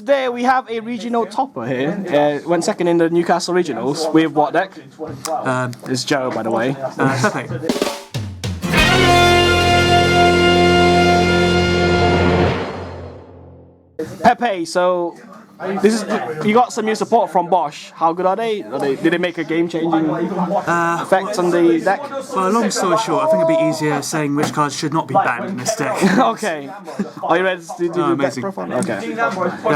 today we have a regional topper here. Went second in the Newcastle regionals with what deck? It's Joe, by the way. Pepe. Pepe, so this is you got some new support from BOSH. How good are they? Did they make a game-changing effect on the deck? Well, long story short, I think it'd be easier saying which cards should not be banned in this deck. Okay. Are you ready to do the deck profile? Okay.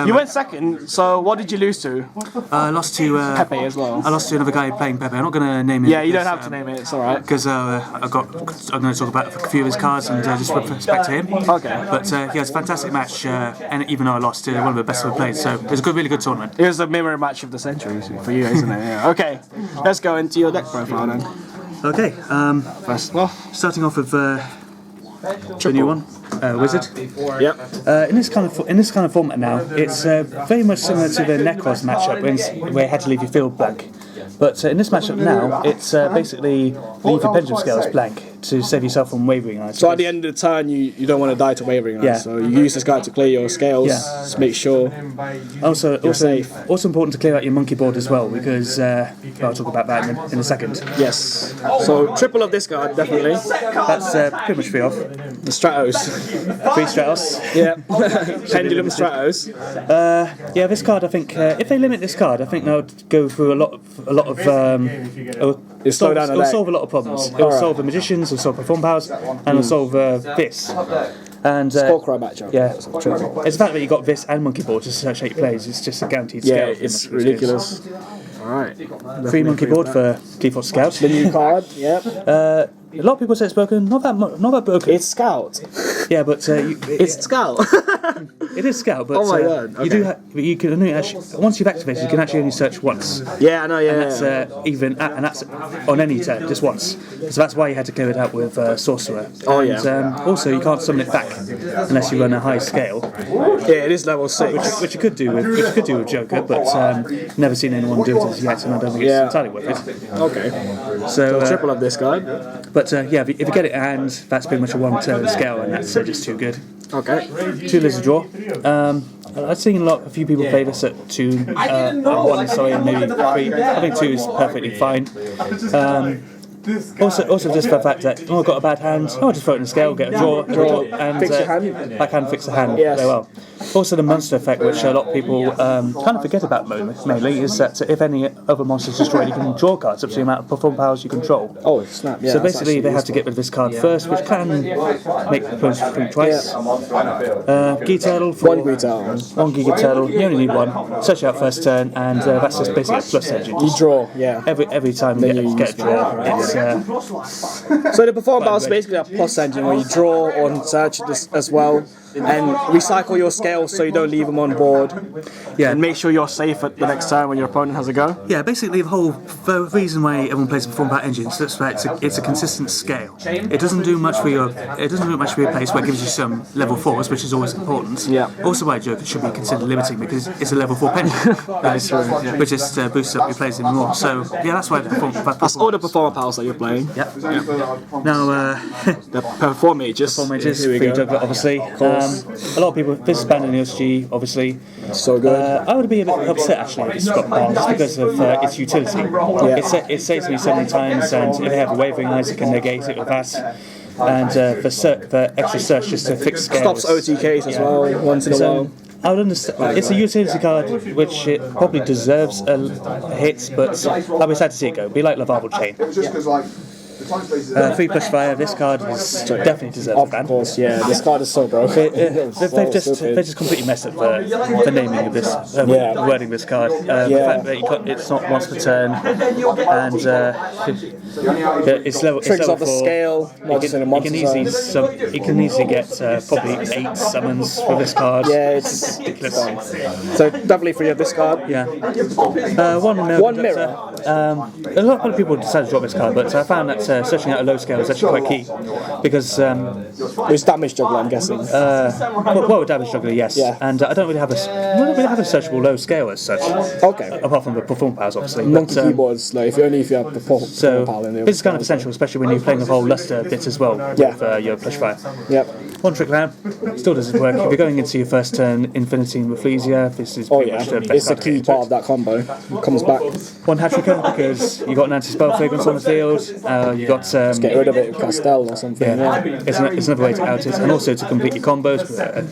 You went second, so what did you lose to? I lost to Pepe as well. I lost to another guy playing Pepe. I'm not going to name him. Yeah, you don't have to name it. It's all right. Because I'm going to talk about a few of his cards and just with respect to him. Okay. But yeah, it's a fantastic match, and even though I lost to one of the best ever played, so it was a really good tournament. It was a mirror match of the century for you, isn't it? Yeah. Okay. Let's go into your deck profile then. Okay. First, well, starting off with the new one, Wizard. Yep. In this kind of format now, it's very much similar to the Necros matchup where you had to leave your field blank. But in this matchup now, it's basically leave your pendulum scales blank to save yourself from wavering eyes. So at the end of the turn, you don't want to die to wavering eyes. Yeah. So you use this guy to clear your scales. Yeah. Just make sure. Also safe. Also important to clear out your monkey board as well, because I'll talk about that in a second. Yes. So triple of this card definitely. That's pretty much free off. The Stratos. Free Stratos. Yeah. Pendulum Stratos. Yeah, this card I think if they limit this card, I think they'll go through a lot of it'll solve a lot of problems. It'll solve the magicians, it'll solve perform powers, and it'll solve this. And Scorecry matchup. Yeah, it's the fact that you got this and monkey board to search 8 plays. It's just a guaranteed scale. Yeah, it's ridiculous. Alright. 3 monkey board for default scout. The new card, yep. A lot of people say it's broken. Not that broken. It's Scout. Yeah, but it's Scout. It is Scout, but oh my God. Okay. you do. You can only actually once you've activated, you can actually only search once. Yeah, I know. Yeah, and that's on any turn, just once. So that's why you had to clear it out with Sorcerer. Oh and, yeah. Also, you can't summon it back unless you run a high scale. Yeah, it is level 6, which you could do with Joker, but never seen anyone do it as yet, and I don't think it's entirely worth it. Okay. So triple of this card. But yeah, if you get it and that's pretty much a 1-turn scale, and that's just too good. Okay. 2 lizard draw. I've seen a few people play this at 2, 1, sorry, and maybe 3. I think 2 is perfectly fine. Also just for the fact that I've got a bad hand, I'll just throw it in the scale, get a draw and fix your hand. Backhand fix the hand yes. very well. Also the monster effect, which a lot of people kind of forget about mainly, is that if any other monsters destroyed, you can draw cards up to the amount of perform powers you control. Oh, snap, yeah. So basically they have to get rid of this card first, which can make the opponents think twice. Gi Turtle for 1 Gi Turtle. 1 Gi Turtle, you only need 1. Search out first turn, and that's just basically a plus engine. You draw, yeah. Every time you get a draw, it's so the perform bar is basically a plus engine where you draw on search as well and recycle your scales so you don't leave them on board. Yeah, and make sure you're safe at the next turn when your opponent has a go. Yeah, basically the reason why everyone plays a perform bar engine is that it's a consistent scale. It doesn't do much for your place where it gives you some level 4s, which is always important. Yeah. Also why Joker should be considered limiting, because it's a level 4 pendulum. That is true. Yeah. Which just boosts up your plays even more. So yeah, that's why that's all the performer powers that you're playing. Yep. Now the perform mages. Free Juggler, obviously. A lot of people, this is banned in the OSG, obviously. So good. I would be a bit upset actually if it's got banned just because of its utility. Yeah. It saves me so many times, and if they have a wavering eyes, it can negate it with that. And for extra search just to fix scales. Stops OTKs as well once in a while. I would understand. It's a utility card which it probably deserves a hit, but I'll be sad to see it go. Be like Lavarble Chain. 3+ fire. This card is definitely deserves a ban. Of course, yeah. This card is so broke. They've just completely messed up the naming of this, wording this card. The fact that it's not once per turn, and it's level. Tricks level off the 4. scale. You can easily get probably 8 summons for this card. Yeah, it's ridiculous. So definitely free of this card. Yeah. One mirror. A lot of people decided to drop this card, but I found that searching out a low scale is actually quite key, because it's damage juggler, I'm guessing. Well, damage juggler, yes. Yeah. And I don't really have a searchable low scale as such. Okay. Apart from the perform powers, obviously. Monkey keyboards, like if you have perform power in there. This is kind of essential, especially when you're playing the whole luster bit as well with your plush fire. Yep. One Trick Land still doesn't work. If you're going into your first turn Infinity with Fleesia, this is pretty much the best it's a card key to part of that combo. Comes back. One Hat Tricker because you got an anti-spell fragrance on the field. You got get rid of it with Castell or something. Yeah. It's another way to out it, and also to complete your combos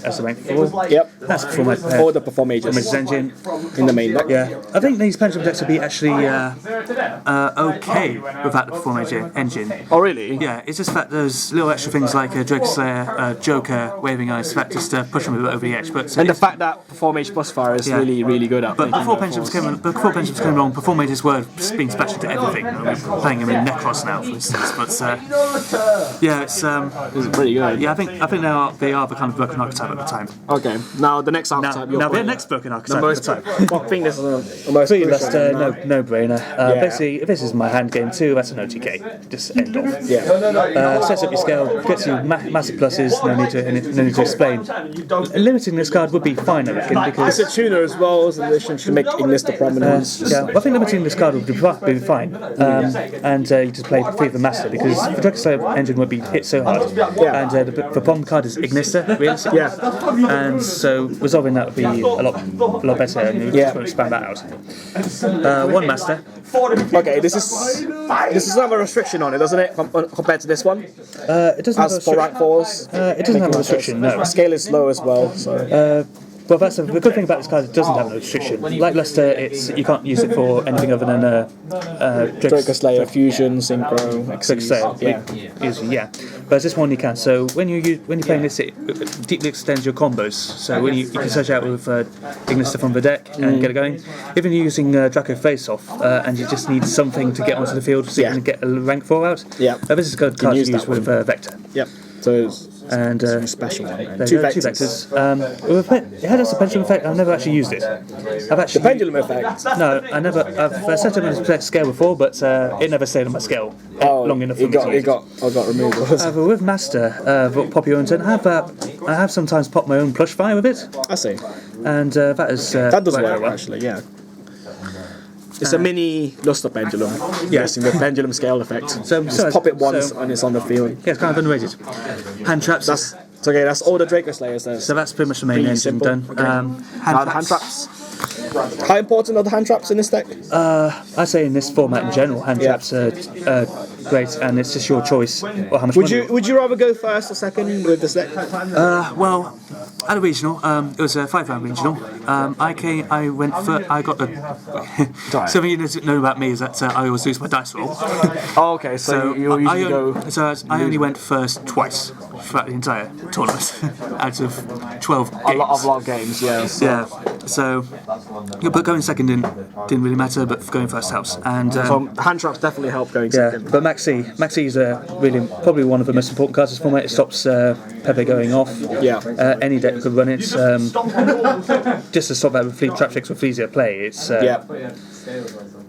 as a rank 4. Yep. That's Perform Mage. Or the Perform Mages Engine in the main deck. Yeah, I think these Pendulum decks would be actually okay without the Perform Mage engine. Oh really? Yeah, it's just that those little extra things like Drake Slayer, Joker, Waving Ice, that just push them a bit over the edge. But and the fact that Perform Mage plus fire is really good at. But before Pendulums came along, Perform Mages were being special to everything. We're playing them in Necros now, for instance. But yeah, it's pretty good. Yeah, I think they are the kind of broken archetype at the time. Okay, now the next archetype. Now the next broken archetype at the time. I think this is the most no-brainer. Basically, if this is my hand game too, that's an OTK. Just end off. Yeah. Sets up your scale, gets you massive pluses. No need to explain. Limiting this card would be fine, I reckon, because it's a tuner as well as an addition to make Ignis the prominence. Yeah, well, I think limiting this card would be fine. And you just play Free the Master because the Drake Slayer engine would be hit so hard. And the bomb card is Ignista, realistically. And so resolving that would be a lot better, and you just want to expand that out. One Master. Okay, this is have a restriction on it, doesn't it, compared to this one? It doesn't have a for rank 4s. It doesn't have a restriction, no. The scale is low as well, so. Well, that's the good thing about this card. It doesn't have no restriction. Like Luster, you can't use it for anything other than Drake Slayer, Fusion, Synchro, yeah. But this one you can. So when you're playing this, it deeply extends your combos. So when you can search out with Ignista from the deck and get it going. Even using Draco Face Off, and you just need something to get onto the field so you can get a rank 4 out. This is a good card to use with Vector. So and special one. Two vectors. It has a pendulum effect. I've never actually used it. The pendulum effect? No, I've set it on a scale before, but it never stayed on my scale long enough for me to use it got removed. But with Master, pop your own turn. I have sometimes popped my own plush fire with it. I see. And that does work actually. Yeah. It's a mini Luster pendulum. Yes, with pendulum scale effect. So just pop it once and it's on the field. Yeah, it's kind of underrated. Hand traps. That's all the Draco Slayers there. So that's pretty much the main engine done. Hand traps. How important are the hand traps in this deck? I say in this format in general, hand traps are great, and it's just your choice. Or how much would you rather go first or second with this deck? Well, at a regional, it was a 5-round regional. I went first. I got the. Something you need to know about me is that I always lose my dice roll. Oh, okay. So you usually go. So I only went first twice throughout the entire tournament out of 12 games. A lot of games, yes. Yeah. So, but going second didn't really matter, but going first helps. And so hand traps definitely help going second. But Maxi is probably one of the most important cards in this format. It stops Pepe going off. Any deck could run it. Just to stop that with trap tricks with Fleesia play. It's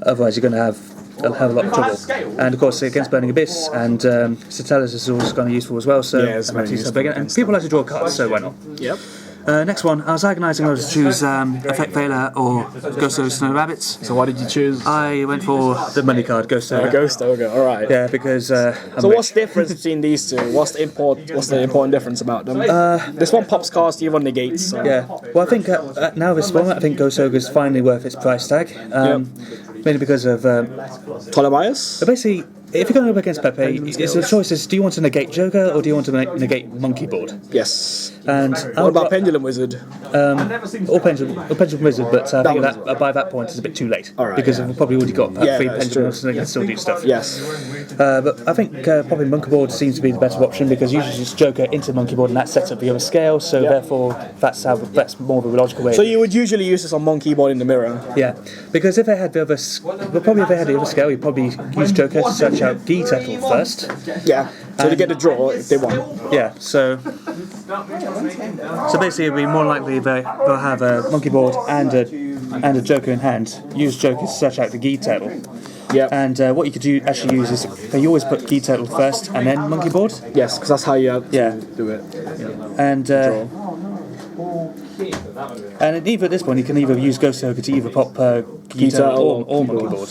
otherwise you're going to have a lot of trouble. And of course against Burning Abyss and Satellis is also kind of useful as well. So and people like to draw cards, so why not? Yep. Next one, I was agonising whether to choose Effect Veiler or Ghosto Snow Rabbits. So why did you choose? I went for the money card, Ghosto. Ghosto, okay, alright. Yeah, because so what's the difference between these two? What's the important difference about them? This one pops cast, the other one negates. So. Yeah, well I think now this format, I think Ghosto is finally worth its price tag. Mainly because of Ptolemaeus? Basically, if you're going up against Pepe, it's the choice is: do you want to negate Joker or do you want to negate Monkey Board? Yes. And what about Pendulum Wizard? Or Pendulum Wizard, but I think that by that point it's a bit too late because we've probably already got 3 Pendulums so they can still do stuff. Yes. But I think popping Monkey Board seems to be the better option because usually it's Joker into Monkey Board and that sets up the other scale, so therefore that's more of a logical way. So you would usually use this on Monkey Board in the mirror? Yeah, because if they had the other scale, you'd probably use Joker to search out Gi Turtle first. Yeah, so to get the draw if they want. Yeah, so basically it'd be more likely they'll have a Monkey Board and a Joker in hand. Use Joker to search out the Gi Turtle. Yeah. And what you could use is you always put Gi Turtle first and then Monkey Board. Yes, because that's how you have to do it. And And either at this point, you can either use Ghost Ogre to either pop guitar or monkey board,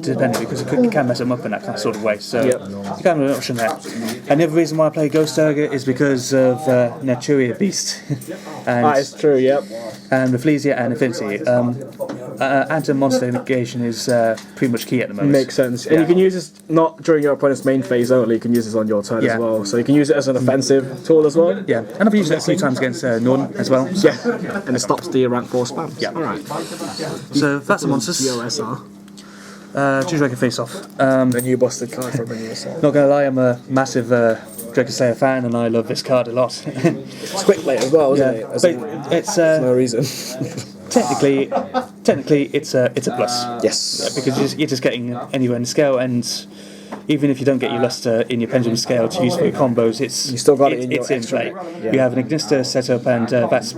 depending, because it can mess them up in that kind of sort of way. So you can have an option there. And the other reason why I play Ghost Ogre is because of Naturia Beast. And that is true, yep. And Rafflesia and Affinity. Anti-monster negation is pretty much key at the moment. Makes sense. And you can use this not during your opponent's main phase only, you can use this on your turn as well. So you can use it as an offensive tool as well. Yeah, and I've used it a few times against Norden as well. Yeah, and it stops the rank 4 spam. Yeah. Alright. So that's the monsters. DOSR. Choose Dragon Face Off. The new busted card from the new set. Not gonna lie, I'm a massive Dragon Slayer fan, and I love this card a lot. It's quick play as well, isn't it? It's no reason. technically, it's a plus. Yes. Because you're just getting anywhere in the scale, and even if you don't get your luster in your pendulum scale to use for your combos, you still got it in your play. Yeah. You have an Ignister set up, and that's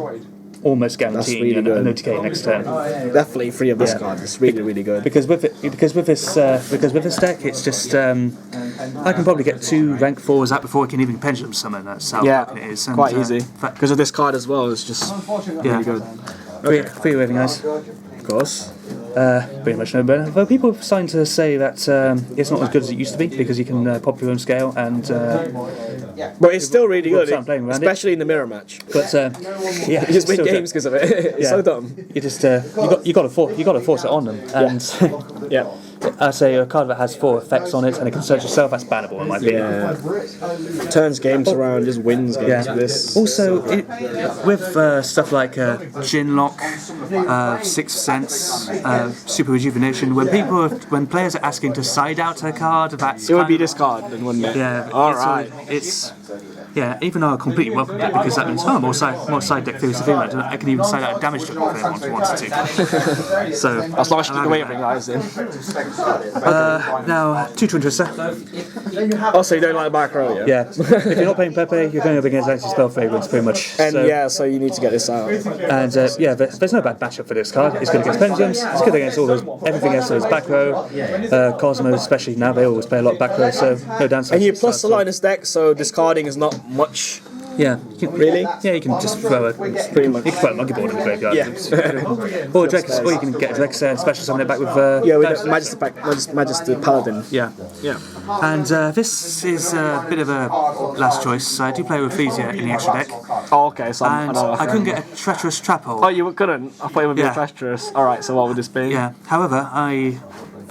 almost guaranteeing really an OTK next turn. Definitely free of this card. It's really good. Because with this deck, it's just I can probably get 2 rank 4s out before I can even pendulum summon. That's how it is. And, quite easy. Because of this card as well, it's just really good. Free waving eyes. Of course. Pretty much no better. Though people are starting to say that it's not as good as it used to be because you can pop your own scale and. But it's still really good, especially in the mirror match. But you just win games because of it. It's so dumb. You just you got to force it on them, and yeah. I say a card that has 4 effects on it and it can search itself, that's bannable in my opinion. Turns games around, just wins games with this. Also, with stuff like Ginlock, Sixth Sense, Super Rejuvenation, when players are asking to side out a card, that's it would be this card, then, wouldn't it? Yeah. Alright. Even though I completely welcome it because that means more side deck theories of Finland. I can even side out a damage deck if I wanted to. So as long as you keep the waving eyes in. Now 2 to Interester. Also, you don't like the back row, yeah? Yeah. If you're not playing Pepe, you're going up against anti-spell fragrance pretty much. And so you need to get this out. And there's no bad matchup for this card. It's good against pendulums. It's good against everything else. So it's back row, Cosmos, especially now they always play a lot back row. So no downside. And you plus the Linus deck, so discarding is not much. Yeah. Really? Yeah, you can just throw a pretty much. You can throw a monkey board in the graveyard. Yeah. or you can get a Drex and special summon it back with. With Magister Paladin. Yeah. Yeah. And this is a bit of a last choice. I do play with Rafflesia in the extra deck. Oh, okay. So I couldn't get a treacherous trap hole. Oh, you couldn't? I thought it would be a treacherous. Alright, so what would this be? Yeah. However, a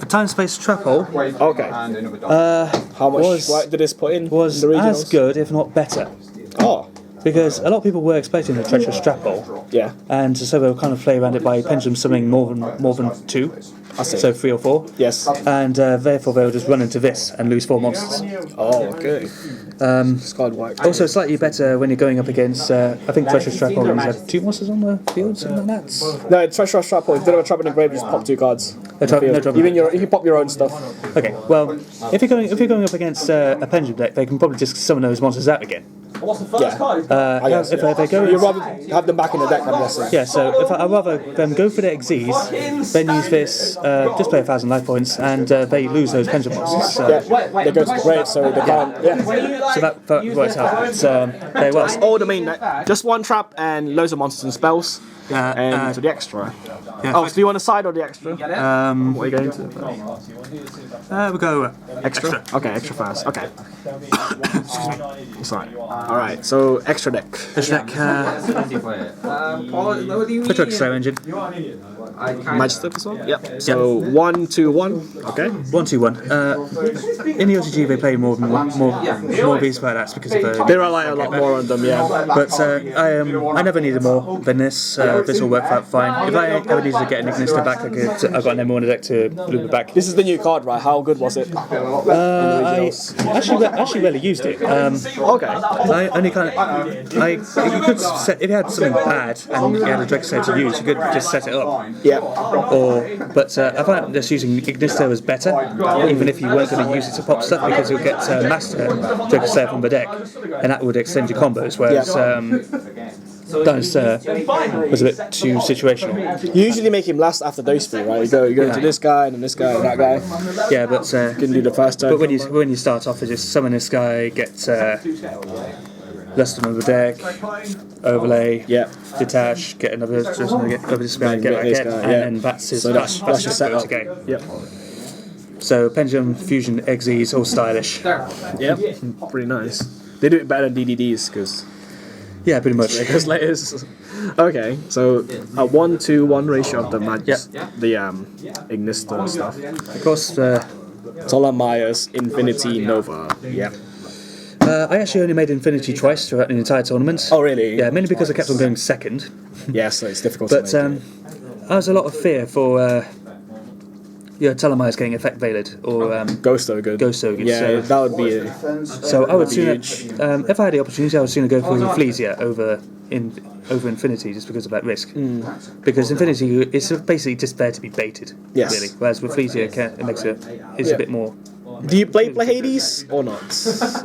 time space trap hole. Okay. How much did this put in? Was as good, if not better. Oh. Because a lot of people were expecting a treacherous trap hole. Yeah. And so they'll kind of play around it by pendulum summoning more than 2. I see. So 3 or 4. Yes. And therefore they'll just run into this and lose 4 monsters. Oh, okay. Also slightly better when you're going up against I think Treacherous Trap Hole has 2 monsters on the field, something like that. No, Treacherous Trap Hole, if you don't have a trap in the grave, just pop 2 cards. No trouble. Even you can pop your own stuff. Okay, well if you're going up against a pendulum deck, they can probably just summon those monsters out again. If they go, you'd rather have them back in the deck, I'm guessing. Yeah, so I'd rather them go for their Xyz, then use this, just play 1,000 life points, and they lose those pendulum monsters. They go to the grave, so they can't. Yeah. So that works out. It's very well. That's all the main deck. Just 1 trap and loads of monsters and spells. And to the extra. So do you want the side or the extra? What are you going to? We'll go extra. Okay, extra first. Okay. Excuse me. Sorry. Alright, so extra deck. Extra deck. Which Slayer engine? Magister as well? Yep. So 1, 2, 1. Okay. 1, 2, 1. In the OTG they play more beats by that's because of they rely a lot more on them, yeah. But I never needed more than this. This will work out fine. If I ever needed to get an Ignister back, I've got an M1 on the deck to loop it back. This is the new card, right? How good was it? I actually rarely used it. Okay. I only kind of you could set, if you had something bad and you had a Drex set to use, you could just set it up. Yeah. But I find just using Ignister was better, even if you weren't going to use it to pop stuff, because you'll get Master Drex set from the deck, and that would extend your combos. Whereas Dinosaur was a bit too situational. You usually make him last after those 3, right? You go into this guy and then this guy and that guy. Yeah, but you can do the first turn. But when you start off, you just summon this guy, get list another deck, overlay, Yeah. detach, get another, get over this guy, get that this again, guy, and yeah. then that's his. So that's your setup. Game. Yep. So Pendulum, Fusion, Exes, all stylish. Yep. Pretty nice. They do it better than DDDs because. Yeah, pretty much. Because layers. Okay, so a 1-to-1 ratio of the the Ignister stuff. Of course, Tolamaya's Infinity Nova. Yeah. I actually only made Infinity twice throughout the entire tournament. Oh really? Yeah, mainly because I kept on going second. Yeah, so it's difficult. But to make I was a lot of fear for Telemaya's getting effect veiled or Ghost Ogre. Ghost Ogre. Yeah, so, that would be. So I would sooner, if I had the opportunity, I would sooner go for Fleesia over Infinity just because of that risk. Because Infinity is basically just there to be baited, Yes. really. Whereas with Fleesia, it makes a bit more. Do you play Hades or not?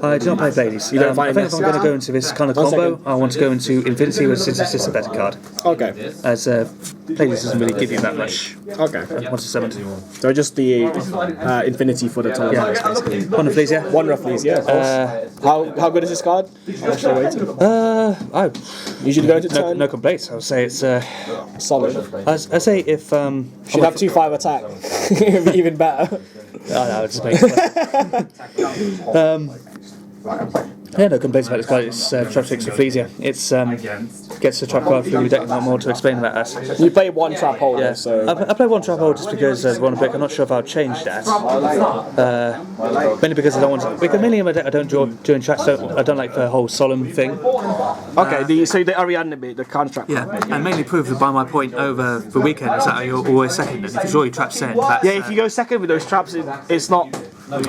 I do not play Blades. You don't find I think if I'm going to go into this kind of combo, I want to go into Infinity, which is just a better card. Okay. As Blades doesn't really give you that much. Okay. Once it's summoned. So just the Infinity for the Tolamaya's basically. One of these, yeah. One of these, yeah. Of course. How good is this card? How much are you waiting? I Usually go into turn. no complaints. I would say it's Solid. I say if Should have 2/5 attack. Even better. I would just make yeah, no complaints about this card. It's Trap 6 for Fleesia. It's gets the trap card through your deck. Not more to explain about that. You play one trap holder, Yeah, so I play one trap hole just because there's one pick. I'm not sure if I'll change that. Mainly because I don't want to. Because mainly in my deck I don't draw during tracks. I don't like the whole solemn thing. okay. So the Ariadne bit, the contract. Yeah, and mainly proved by my point over the weekend is that you're always second. And if you draw your trap set, that's, Yeah, if you go second with those traps, it's not.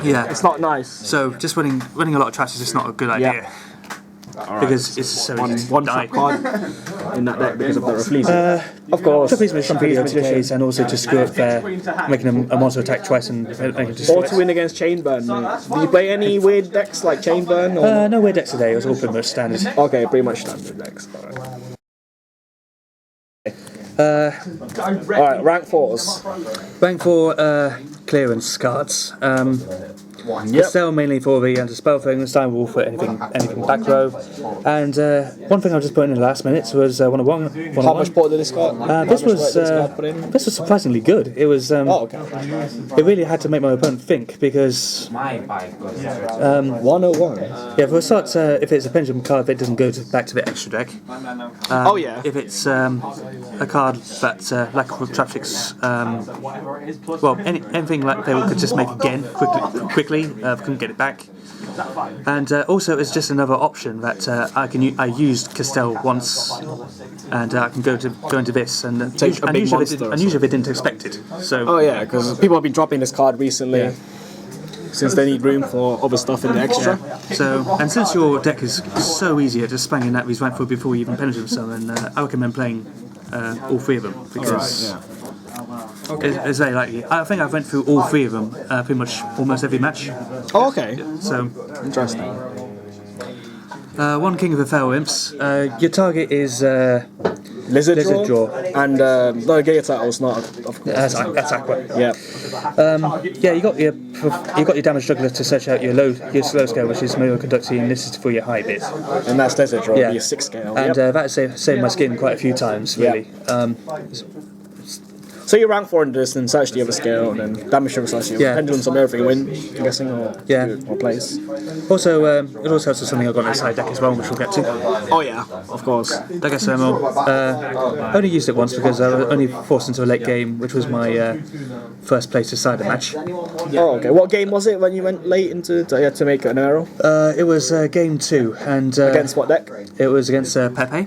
yeah, It's not nice. so just winning a lot of traps is just not a good idea. Because it's so easy to One die. trap card in that deck because of the Refleesia. Of course. Trapeze Magician, video TKs, and also just screw up there, making a monster attack twice and making just. Or to win against Chainburn. Do you play any weird decks like Chainburn? Or? No weird decks today. It was all pretty much standard. Okay, pretty much standard decks. Alright, rank 4s. Rank 4 clearance cards. Sell mainly for the anti-spell thing. This time we'll for anything back row. And one thing I just put in the last minutes was one. How much port did this card? This was surprisingly good. It was. okay. It really had to make my opponent think because. 101. Yeah, for a start, if it's a pendulum card, it doesn't go back to the extra deck. Oh yeah. If it's a card that like with Trap 6, anything like they could just make again quickly. Couldn't get it back, and also it's just another option that I used Castell once, and I can go into this and Take a big monster. usually they didn't expect it. So Oh yeah, because people have been dropping this card recently. Yeah. Since they need room for other stuff in the extra. So, and since your deck is so easy at just spanging that these rank 4 before you even pendulum summon, I recommend playing all three of them because. It's very likely. I think I've went through all three of them pretty much almost every match. Oh, okay. So, Interesting. one King of the Feral Imps. Your target is Lizard Lizard Jaw. Jaw. And no, Gator Turtle's not, of course. That's Aqua. Yeah. Yeah, you got your damage juggler to search out your slow scale, which is motor conducting, and this is for your high bit. And that's Desert Draw, Yeah. your 6 scale. And Yep. that saved my skin quite a few times, really. So you rank 4 in this and search the other scale, and then damage sugar slash you. Yeah. Pendulums and everything win, I'm guessing, or place. Also, it also helps with something I've got on the side deck as well, which we'll get to. Oh yeah, of course. Dagger Thermal. Only used it once because I was only forced into a late game, which was my first place decider match. Oh okay. What game was it when you went late into to make an arrow? It was game 2, and Against what deck? it was against Pepe.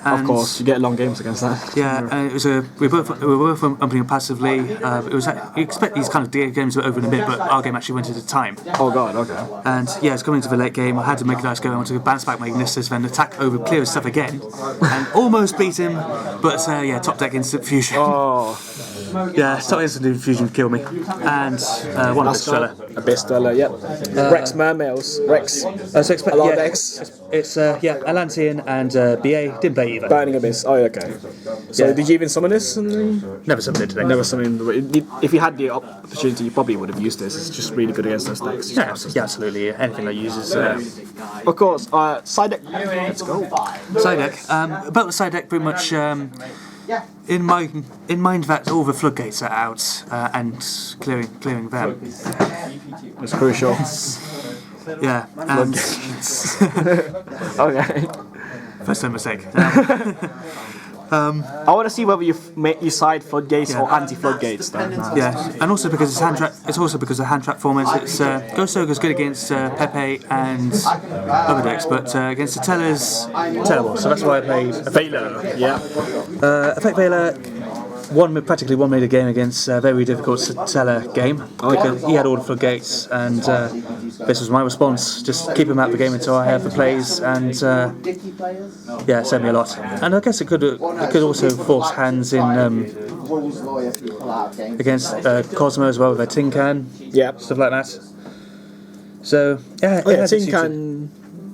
Of course, you get long games against that. Yeah, and it was we were both opening passively. It was you expect these kind of games to be over in a bit, but our game actually went at a time. Oh god, okay. And yeah, it's coming to the late game. I had to make a nice go. I wanted to bounce back my Ignitus, then attack over clear his stuff again, and almost beat him. But yeah, top deck instant fusion. Oh, Yeah, stop instant infusion kill me. And one Abyss Dweller. Abyss Dweller, yep. Rex Mermails. Rex. So expect, a lot yeah, of decks. it's Atlantean and BA. Didn't play either. Burning Abyss. Oh, okay. So did you even summon this? Never summoned it today. Never summoned. If you had the opportunity, you probably would have used this. It's just really good against those decks. Yeah, absolutely. Anything that uses. Of course. Side deck. Let's go. Side deck. About the side deck, pretty much. In mind that all the floodgates are out and clearing them. It's crucial. Yeah. And Okay. First time mistake. I want to see whether you side floodgates or anti-floodgates. Yeah, and also because it's hand trap. It's also because of hand trap format. It's Ghost Ogre's good against Pepe and other decks, but against the Teller's terrible. So that's why I played a Veiler. Yeah. Effect Veiler practically won me the game against a very difficult Teller game because he had all the floodgates, and this was my response. Just keep him out of the game until I have the plays, and saved me a lot. And I guess it could also force hands in against Cosmo as well with a tin can, stuff like that. So tin can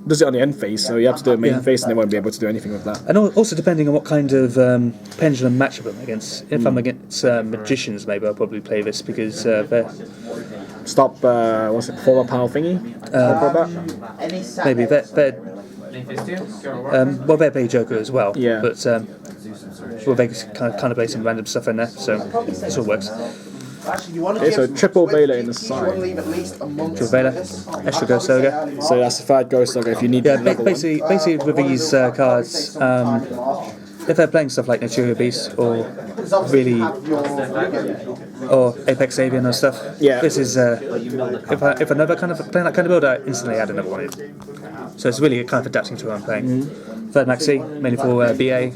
does it on the end phase, so you have to do a main phase and they won't be able to do anything with that. And also depending on what kind of pendulum matchup I'm against. If I'm against magicians, maybe I'll probably play this because they're... Stop, what's it, performer power thingy? Maybe they're they're play Joker as well. Yeah. But they kind of play some random stuff in there, so this all works. Okay, so triple Veiler in the side. Triple Veiler, extra Ghost Ogre. So that's the third Ghost Ogre if you need basically with these cards, if they're playing stuff like Natural Beast or Apex Avian or stuff, this is if another kind of playing that kind of build, I instantly add another one in. So it's really kind of adapting to what I'm playing. Third Maxi, mainly for BA.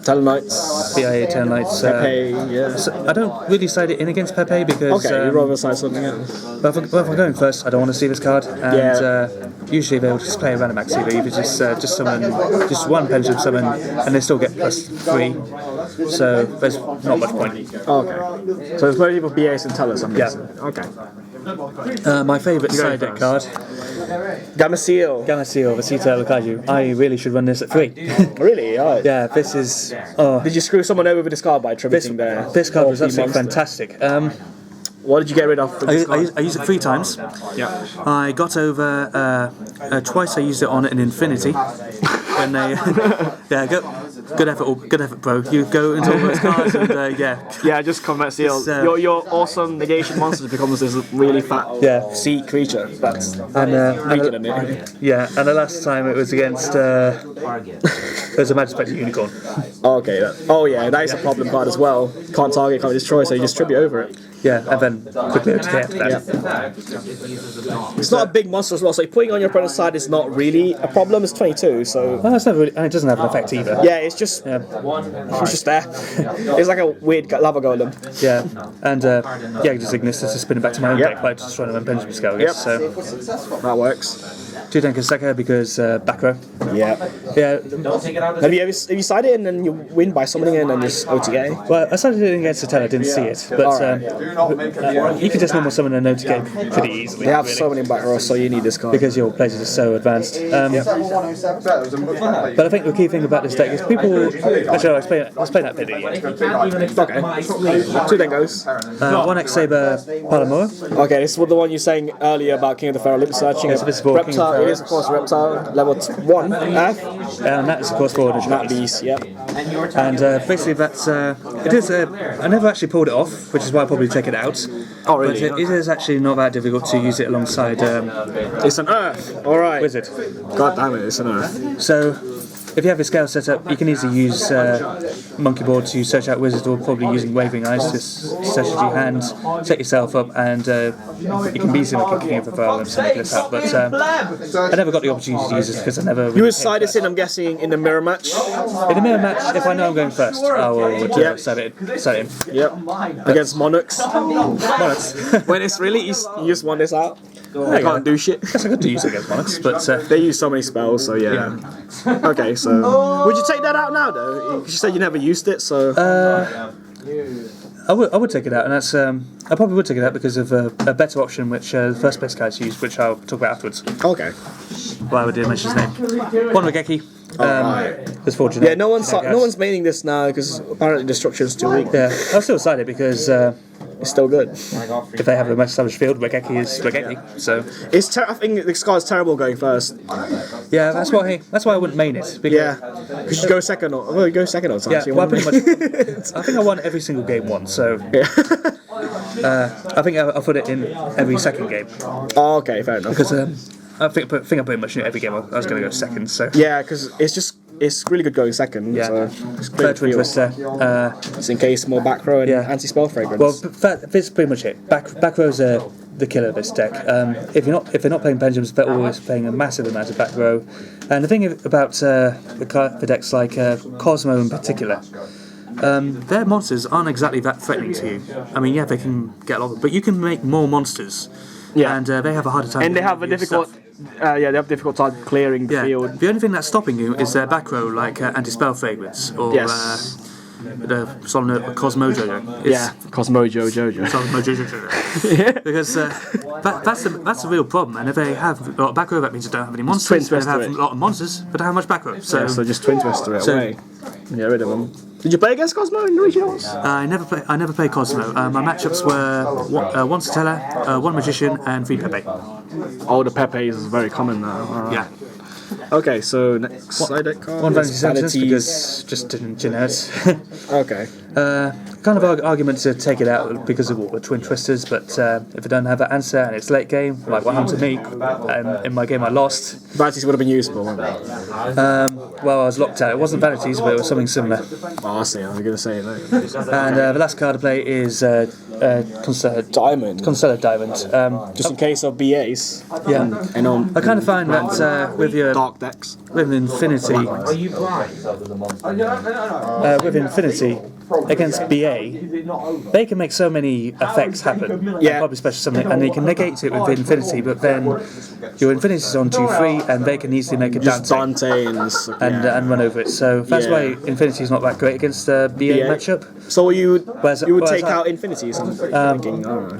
Talonites. BA, Talonites. Pepe, so I don't really side it in against Pepe because... Okay, you'd rather side something else. But if I'm going first, I don't want to see this card. And usually they'll just play a random Maxi, but either just summon, just one Pendulum summon, and they still get +3. So there's not much point. Okay. So there's many people BAs and Tellers, I'm guessing. Okay. My favourite side deck card. Gamma Seal, Vasita Lokaju. I really should run this at 3. Really? Oh. Yeah, this is... Did you screw someone over with this card by attributing this card was absolutely fantastic. What did you get rid of? I used it 3 times. Yeah. I got over twice. I used it on an Infinity. When they good effort, bro. You go into all those cards and just Combat Seal. Your awesome negation monster becomes this really fat sea creature. That's weaker than it. Yeah, and the last time it was against there's a Magic Spectre Unicorn. Okay. That is a problem card as well. Can't target, can't destroy, so you just tribute over it. Yeah, and then quickly OTK after that. It's not a big monster as well, so putting on your opponent's side is not really a problem. It's 22, so... Well, it's not really, and it doesn't have an effect either. Yeah, it's just there. It's like a weird lava golem. Yeah, and just Ignis to spin it back to my own deck by just running a Pendulum Scale, I guess. So that works. 2 Denka Seka because back row. Yeah. Have you sided and then you win by summoning it and then just OTA? Well, I sided it against the Teller, didn't see it, but you can just normal summon an OTK pretty easily. They have so many back rows, so you need this card. Because your places are so advanced. But I think the key thing about this deck is people... Actually, let's play that bit at the end. Okay. 2 Dengos. 1x Saber Palamora. Okay, this was the one you were saying earlier about King of the Pharaoh Limit Searching. So this is for Reptile, it is of course Reptile, level 1, F. And that is of course for That beast, yep. And basically that's... it is... I never actually pulled it off, which is why I probably take it out. Oh, really? But it is actually not that difficult to use it alongside... it's an Earth, alright. Wizard. God damn it, it's an Earth. So... If you have a scale set up, you can easily use Monkey Board to search out Wizard, or probably using Wavering Eyes to search out your hand, set yourself up, and you can be easily like a King of the Pharaoh and something like that. But I never got the opportunity to use this because I never... You would side this in, I'm guessing, in the mirror match? In the mirror match, if I know I'm going first, I will set it in. Yep. Against Monarchs. When it's really, you just want this out. They can't do shit. I guess I could use it against Monarchs, but... they use so many spells, so yeah. Okay, so... Would you take that out now, though? Because you said you never used it, so... I would take it out, and that's I probably would take it out because of a better option, which the first place guys used, which I'll talk about afterwards. Okay. Well, I didn't mention his name. One Regeki. There's 4 generic. Yeah, no one's maining this now because apparently Destruction's too weak. Yeah, I'll still side it because it's still good. If they have the most established field, Regeki is Regeki. So I think the Scar's terrible going first. Yeah, that's why I wouldn't main it. Because you go second or you go second or something. Yeah, well, pretty much. I think I won every single game once, so yeah. I think I'll put it in every second game. Oh, okay, fair enough. Because I think I pretty much knew every game I was going to go second. So yeah, because it's really good going second. Yeah. So Third Twin Twister. Just in case more back row and anti-spell fragrance. Well, that's pretty much it. Back rows are the killer of this deck. If they're not playing pendulums, they're always playing a massive amount of back row. And the thing about the decks like Cosmo in particular, their monsters aren't exactly that threatening to you. I mean, yeah, they can get a lot, but you can make more monsters. Yeah, and they have a harder time. And they have a difficult. They have a difficult time clearing the field. The only thing that's stopping you is their back row, like anti-spell fragrance or the Solid Cosmo Jojo. Cosmo Jojo. Cosmo Jojo. Because that's a real problem. And if they have a lot of back row, that means they don't have any monsters. They have a lot of monsters, but they have much back row. So just Twin Twister it away. Get rid of them. Did you play against Cosmo in regionals? I never played Cosmo. My matchups were one Satella, one Magician, and 3 Pepe. Oh, the Pepe is very common now. Right. Yeah. Okay, so next side deck card. One Vanity Sentinels because just generics. Okay. Kind of argument to take it out because of all the Twin Twisters, but if I don't have that answer and it's late game, like what happened to me, in my game I lost. Vanities would have been useful, wouldn't they? Well, I was locked out. It wasn't Vanities, but it was something similar. Oh, I see. I was going to say that. And the last card to play is Constellar Diamond. Constellar Diamond. Just in case of BAs. Yeah. And I kind of find that with your dark decks, with Infinity, against BA, they can make so many effects happen. Yeah. Probably special something, and they can negate it with Infinity, but then your Infinity's on 2/3, and they can easily make a Dante and run over it. So that's why Infinity's not that great against the BA matchup. So you would take out Infinities and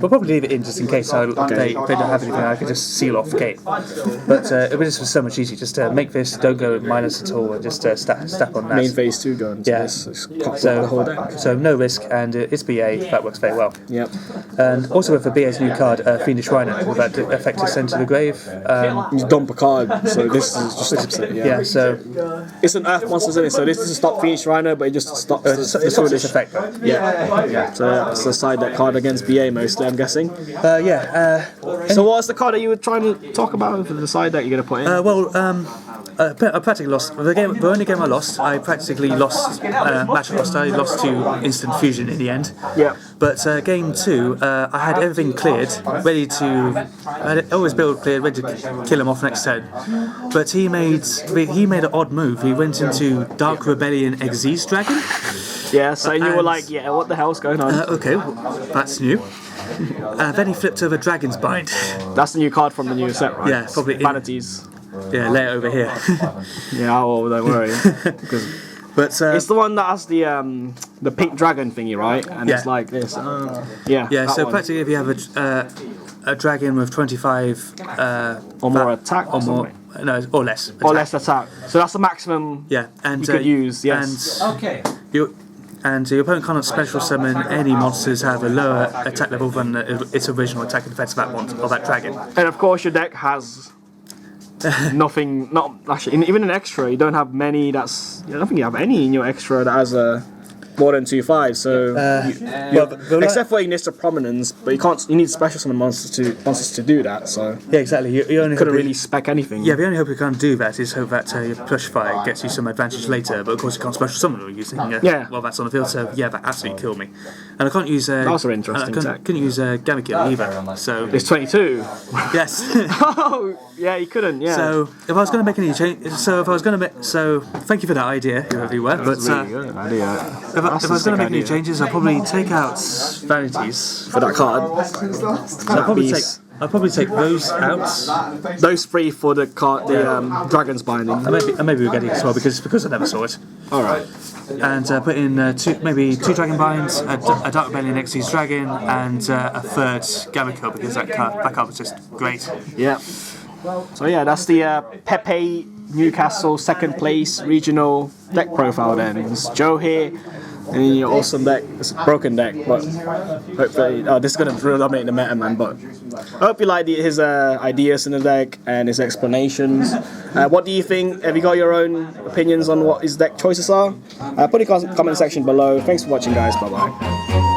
we'll probably leave it in just in case they don't have anything. I could just seal off the gate. But it was just so much easier just to make this don't go minus at all and just stack on that. Main phase 2 guns. Yeah. The whole deck. So no risk, and it's BA, that works very well. Yep. And also with the BA's new card, Fiendish Rhino, with that effect is sent to the grave. You dump a card, so this just stops it. Yeah, so it's an Earth monster, isn't it? So this doesn't stop Fiendish Rhino, but it just stops this effect. Yeah. So that's the side deck card against BA mostly, I'm guessing. So what's the card that you were trying to talk about for the side deck you're going to put in? I practically lost. The only game I lost, I practically lost. Match lost. I lost to Instant Fusion in the end. Yeah. But game 2, I had everything cleared, ready to. I had always build cleared, ready to kill him off next turn. But he made an odd move. He went into Dark Rebellion Exes Dragon. Yeah. So you were like, what the hell's going on? Okay, well, that's new. Then he flipped over Dragon's Bind. That's the new card from the new set, right? Yeah, probably. Vanities. Yeah, lay it over here. Yeah, well, don't worry. But it's the one that has the pink dragon thingy, right? And it's like this. Yeah. So practically, if you have a dragon with 25 or more attack, or more, no, or less, or less attack. So that's the maximum. Yeah, and you could use. Yes. And your opponent cannot special summon any monsters that have a lower attack level than its original attack and defense of that dragon. And of course, your deck has. Nothing, not actually. Even an extra, you don't have many. I don't think you have any in your extra that has a more than 2/5. So, except for Ignister Prominence, but you can't. You need special summon monsters to do that. So yeah, exactly. You only couldn't really spec anything. Yeah, the only hope you can't do that is hope that your push fight gets you some advantage later. But of course, you can't special summon or using. Well, that's on the field. So yeah, that absolutely killed me. And I can't use. That was an interesting. I couldn't use Gamma either. So it's 22. Yes. Oh yeah, you couldn't. Yeah. So if I was going to make any change, thank you for that idea, whoever you were. But really good idea. If I was going to make any changes, I'll probably take out Vanities for that card. I'll probably I'd probably take those out. Those 3 for the Dragon's Binding. And maybe we'll get it as well because I never saw it. Alright. And put in maybe 2 Dragon Binds, a Dark Rebellion Xyz Dragon, and a 3rd Gamiko because that card was just great. Yeah. So yeah, that's the Pepe Newcastle 2nd place regional deck profile then. It's Joe here. And your awesome deck. It's a broken deck, but hopefully, this is gonna dominate the meta, man. But I hope you like his ideas in the deck and his explanations. What do you think? Have you got your own opinions on what his deck choices are? Put it in the comment section below. Thanks for watching, guys. Bye bye.